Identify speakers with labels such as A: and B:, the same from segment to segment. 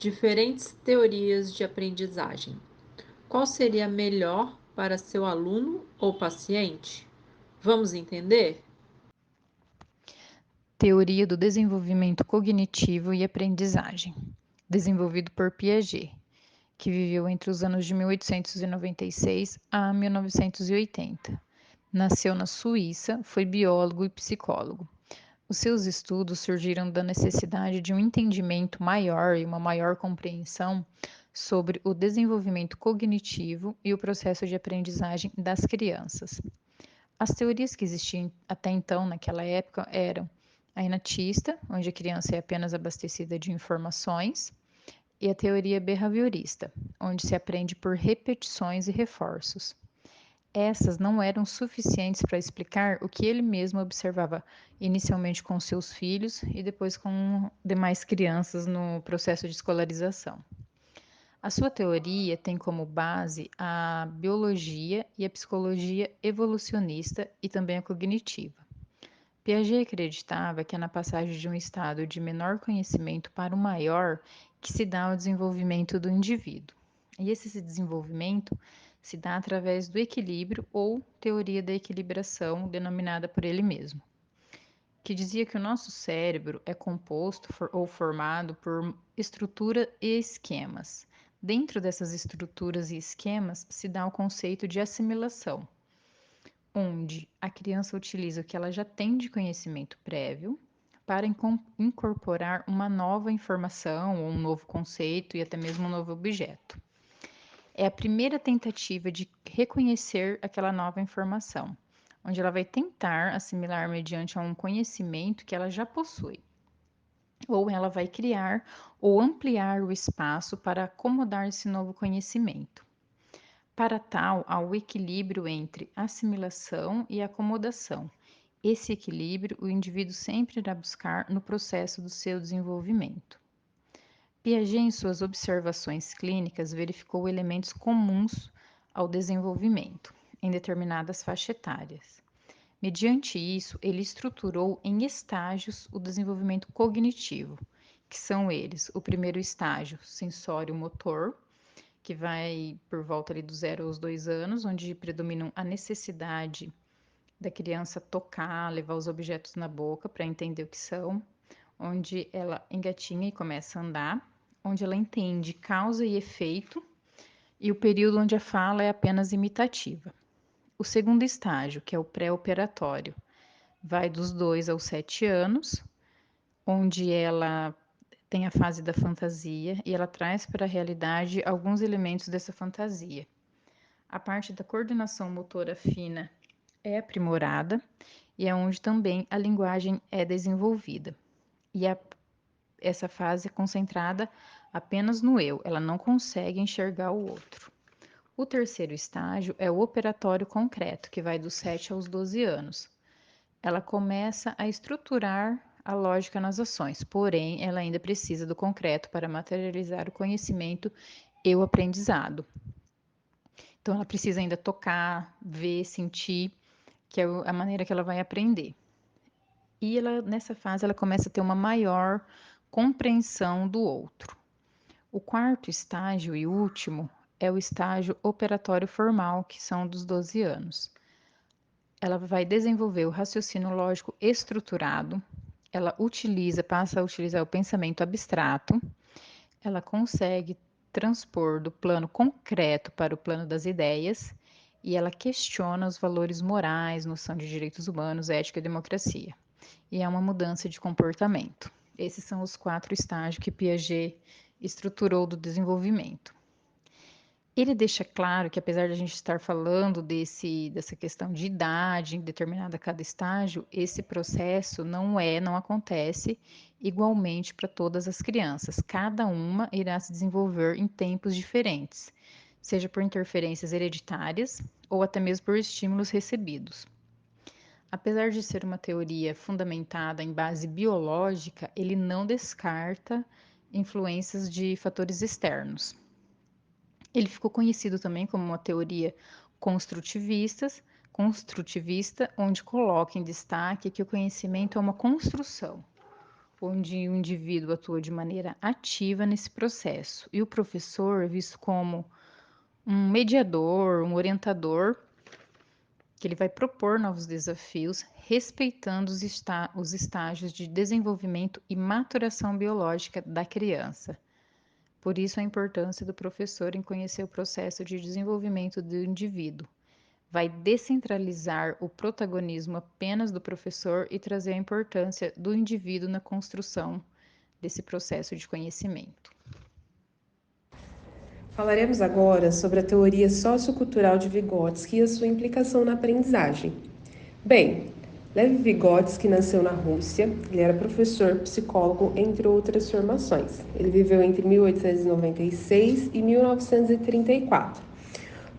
A: diferentes teorias de aprendizagem. Qual seria melhor para seu aluno ou paciente? Vamos entender?
B: Teoria do desenvolvimento cognitivo e aprendizagem, desenvolvido por Piaget, que viveu entre os anos de 1896 a 1980. Nasceu na Suíça, foi biólogo e psicólogo. Os seus estudos surgiram da necessidade de um entendimento maior e uma maior compreensão sobre o desenvolvimento cognitivo e o processo de aprendizagem das crianças. As teorias que existiam até então, naquela época, eram a inatista, onde a criança é apenas abastecida de informações, e a teoria behaviorista, onde se aprende por repetições e reforços. Essas não eram suficientes para explicar o que ele mesmo observava inicialmente com seus filhos e depois com demais crianças no processo de escolarização. A sua teoria tem como base a biologia e a psicologia evolucionista e também a cognitiva. Piaget acreditava que é na passagem de um estado de menor conhecimento para o maior que se dá o desenvolvimento do indivíduo. E esse desenvolvimento se dá através do equilíbrio ou teoria da equilibração, denominada por ele mesmo, que dizia que o nosso cérebro é composto ou formado por estrutura e esquemas. Dentro dessas estruturas e esquemas se dá o conceito de assimilação, onde a criança utiliza o que ela já tem de conhecimento prévio para incorporar uma nova informação, ou um novo conceito e até mesmo um novo objeto. É a primeira tentativa de reconhecer aquela nova informação, onde ela vai tentar assimilar mediante um conhecimento que ela já possui. Ou ela vai criar ou ampliar o espaço para acomodar esse novo conhecimento. Para tal, há o equilíbrio entre assimilação e acomodação. Esse equilíbrio o indivíduo sempre irá buscar no processo do seu desenvolvimento. Piaget, em suas observações clínicas, verificou elementos comuns ao desenvolvimento em determinadas faixas etárias. Mediante isso, ele estruturou em estágios o desenvolvimento cognitivo, que são eles: o primeiro estágio, sensório-motor, que vai por volta ali do 0 aos 2 anos, onde predominam a necessidade da criança tocar, levar os objetos na boca para entender o que são, onde ela engatinha e começa a andar, onde ela entende causa e efeito, e o período onde a fala é apenas imitativa. O segundo estágio, que é o pré-operatório, vai dos 2 aos 7 anos, onde ela tem a fase da fantasia e ela traz para a realidade alguns elementos dessa fantasia. A parte da coordenação motora fina é aprimorada e é onde também a linguagem é desenvolvida. E essa fase é concentrada apenas no eu, ela não consegue enxergar o outro. O terceiro estágio é o operatório concreto, que vai dos 7 aos 12 anos. Ela começa a estruturar a lógica nas ações, porém, ela ainda precisa do concreto para materializar o conhecimento e o aprendizado. Então, ela precisa ainda tocar, ver, sentir, que é a maneira que ela vai aprender. E ela, nessa fase, ela começa a ter uma maior compreensão do outro. O quarto estágio e último é o estágio operatório formal, que são dos 12 anos. Ela vai desenvolver o raciocínio lógico estruturado, ela passa a utilizar o pensamento abstrato, ela consegue transpor do plano concreto para o plano das ideias e ela questiona os valores morais, noção de direitos humanos, ética e democracia. E é uma mudança de comportamento. Esses são os 4 estágios que Piaget estruturou do desenvolvimento. Ele deixa claro que, apesar de a gente estar falando dessa questão de idade determinada a cada estágio, esse processo não acontece igualmente para todas as crianças. Cada uma irá se desenvolver em tempos diferentes, seja por interferências hereditárias ou até mesmo por estímulos recebidos. Apesar de ser uma teoria fundamentada em base biológica, ele não descarta influências de fatores externos. Ele ficou conhecido também como uma teoria construtivista, onde coloca em destaque que o conhecimento é uma construção. onde o indivíduo atua de maneira ativa nesse processo, e o professor é visto como um mediador, um orientador, que ele vai propor novos desafios, respeitando os estágios de desenvolvimento e maturação biológica da criança. Por isso, a importância do professor em conhecer o processo de desenvolvimento do indivíduo. Vai descentralizar o protagonismo apenas do professor e trazer a importância do indivíduo na construção desse processo de conhecimento.
C: Falaremos agora sobre a teoria sociocultural de Vygotsky e a sua implicação na aprendizagem. Bem, Lev Vygotsky nasceu na Rússia, ele era professor, psicólogo, entre outras formações. Ele viveu entre 1896 e 1934.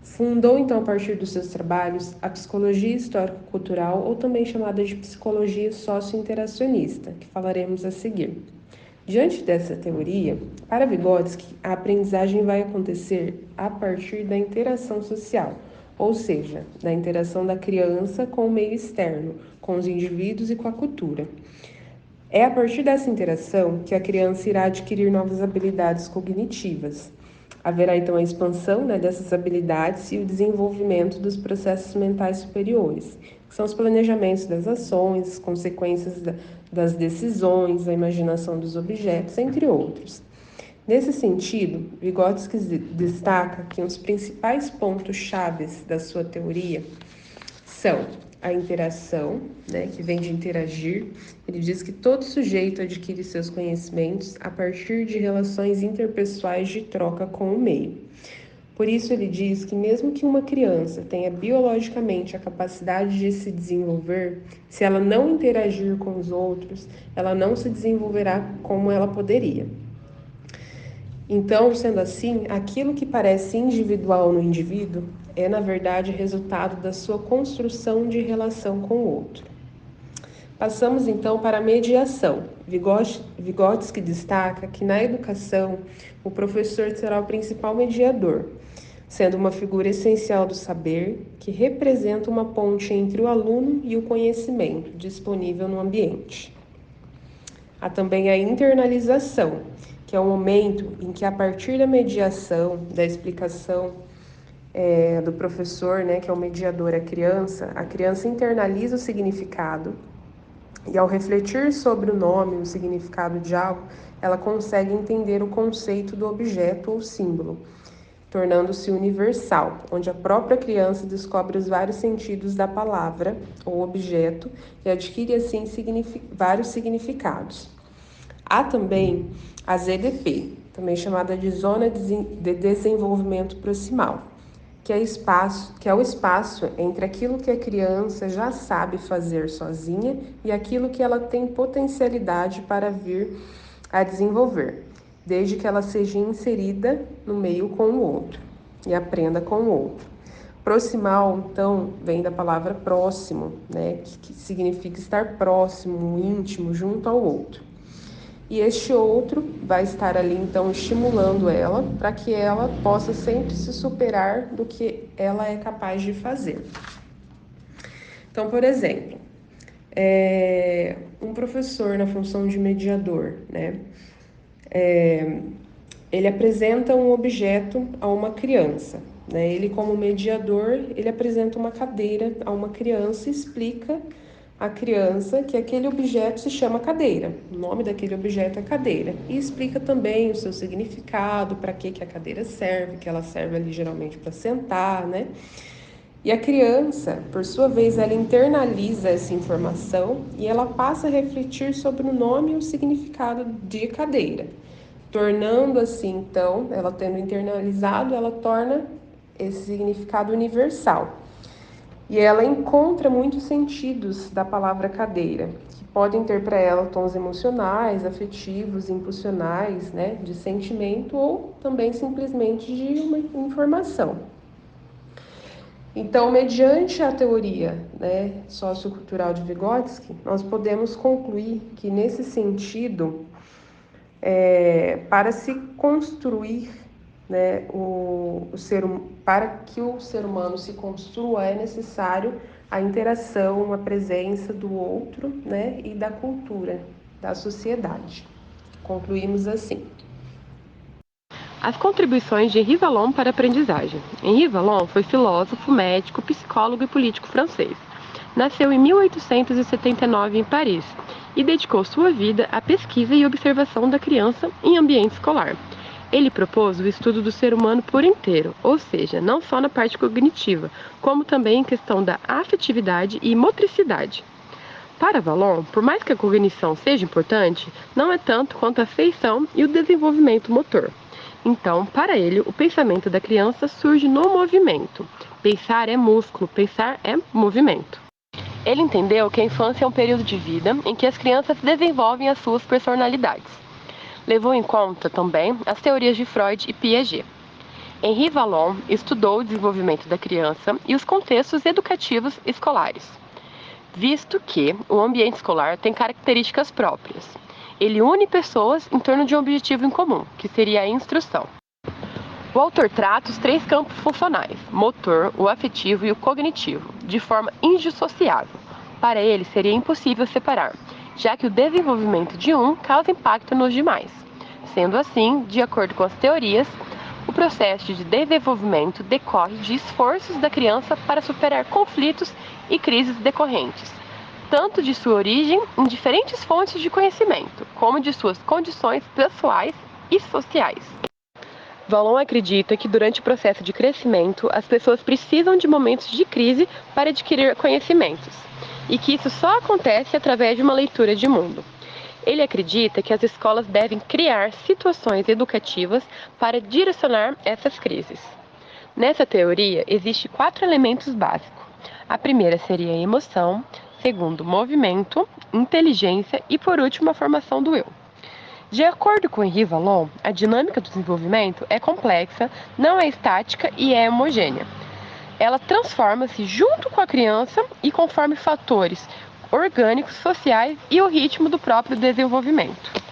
C: Fundou, então, a partir dos seus trabalhos, a psicologia histórico-cultural, ou também chamada de psicologia socio-interacionista, que falaremos a seguir. Diante dessa teoria, para Vygotsky, a aprendizagem vai acontecer a partir da interação social, ou seja, da interação da criança com o meio externo, com os indivíduos e com a cultura. É a partir dessa interação que a criança irá adquirir novas habilidades cognitivas. Haverá então a expansão, dessas habilidades e o desenvolvimento dos processos mentais superiores, que são os planejamentos das ações, as consequências das decisões, a imaginação dos objetos, entre outros. Nesse sentido, Vygotsky destaca que os principais pontos chaves da sua teoria são a interação, que vem de interagir. Ele diz que todo sujeito adquire seus conhecimentos a partir de relações interpessoais de troca com o meio. Por isso, ele diz que mesmo que uma criança tenha biologicamente a capacidade de se desenvolver, se ela não interagir com os outros, ela não se desenvolverá como ela poderia. Então, sendo assim, aquilo que parece individual no indivíduo é, na verdade, resultado da sua construção de relação com o outro. Passamos, então, para a mediação. Vygotsky destaca que, na educação, o professor será o principal mediador, sendo uma figura essencial do saber, que representa uma ponte entre o aluno e o conhecimento disponível no ambiente. Há também a internalização, que é o momento em que, a partir da mediação, da explicação do professor, que é o mediador, a criança internaliza o significado e, ao refletir sobre o nome, o significado de algo, ela consegue entender o conceito do objeto ou símbolo, tornando-se universal, onde a própria criança descobre os vários sentidos da palavra ou objeto e adquire, assim, vários significados. Há também a ZDP, também chamada de Zona de Desenvolvimento Proximal, que é o espaço entre aquilo que a criança já sabe fazer sozinha e aquilo que ela tem potencialidade para vir a desenvolver, desde que ela seja inserida no meio com o outro e aprenda com o outro. Proximal, então, vem da palavra próximo, que significa estar próximo, íntimo, junto ao outro. E este outro vai estar ali, então, estimulando ela para que ela possa sempre se superar do que ela é capaz de fazer. Então, por exemplo, um professor na função de mediador, ele apresenta um objeto a uma criança. Ele, como mediador, ele apresenta uma cadeira a uma criança e explica à criança que aquele objeto se chama cadeira. O nome daquele objeto é cadeira. E explica também o seu significado, para que a cadeira serve, que ela serve ali geralmente para sentar, E a criança, por sua vez, ela internaliza essa informação e ela passa a refletir sobre o nome e o significado de cadeira. Tornando assim, então, ela tendo internalizado, ela torna esse significado universal. E ela encontra muitos sentidos da palavra cadeira, que podem ter para ela tons emocionais, afetivos, impulsionais, de sentimento ou também simplesmente de uma informação. Então, mediante a teoria sociocultural de Vygotsky, nós podemos concluir que, nesse sentido, para se construir para que o ser humano se construa, é necessário a interação, a presença do outro, e da cultura. da sociedade. Concluímos assim.
D: As contribuições de Henri Vallon para a aprendizagem. Henri Vallon foi filósofo, médico, psicólogo e político francês. Nasceu em 1879 em Paris e dedicou sua vida à pesquisa e observação da criança em ambiente escolar. Ele propôs o estudo do ser humano por inteiro, ou seja, não só na parte cognitiva, como também em questão da afetividade e motricidade. Para Vallon, por mais que a cognição seja importante, não é tanto quanto a feição e o desenvolvimento motor. Então, para ele, o pensamento da criança surge no movimento. Pensar é músculo, pensar é movimento. Ele entendeu que a infância é um período de vida em que as crianças desenvolvem as suas personalidades. Levou em conta também as teorias de Freud e Piaget. Henri Vallon estudou o desenvolvimento da criança e os contextos educativos escolares, visto que o ambiente escolar tem características próprias. Ele une pessoas em torno de um objetivo em comum, que seria a instrução. O autor trata os 3 campos funcionais, motor, o afetivo e o cognitivo, de forma indissociável. Para ele, seria impossível separar, já que o desenvolvimento de um causa impacto nos demais. Sendo assim, de acordo com as teorias, o processo de desenvolvimento decorre de esforços da criança para superar conflitos e crises decorrentes, tanto de sua origem em diferentes fontes de conhecimento, como de suas condições pessoais e sociais. Vallon acredita que durante o processo de crescimento, as pessoas precisam de momentos de crise para adquirir conhecimentos, e que isso só acontece através de uma leitura de mundo. Ele acredita que as escolas devem criar situações educativas para direcionar essas crises. Nessa teoria, existem 4 elementos básicos. A primeira seria a emoção, segundo, movimento, inteligência e, por último, a formação do eu. De acordo com Henri Vallon, a dinâmica do desenvolvimento é complexa, não é estática e é homogênea. Ela transforma-se junto com a criança e conforme fatores orgânicos, sociais e o ritmo do próprio desenvolvimento.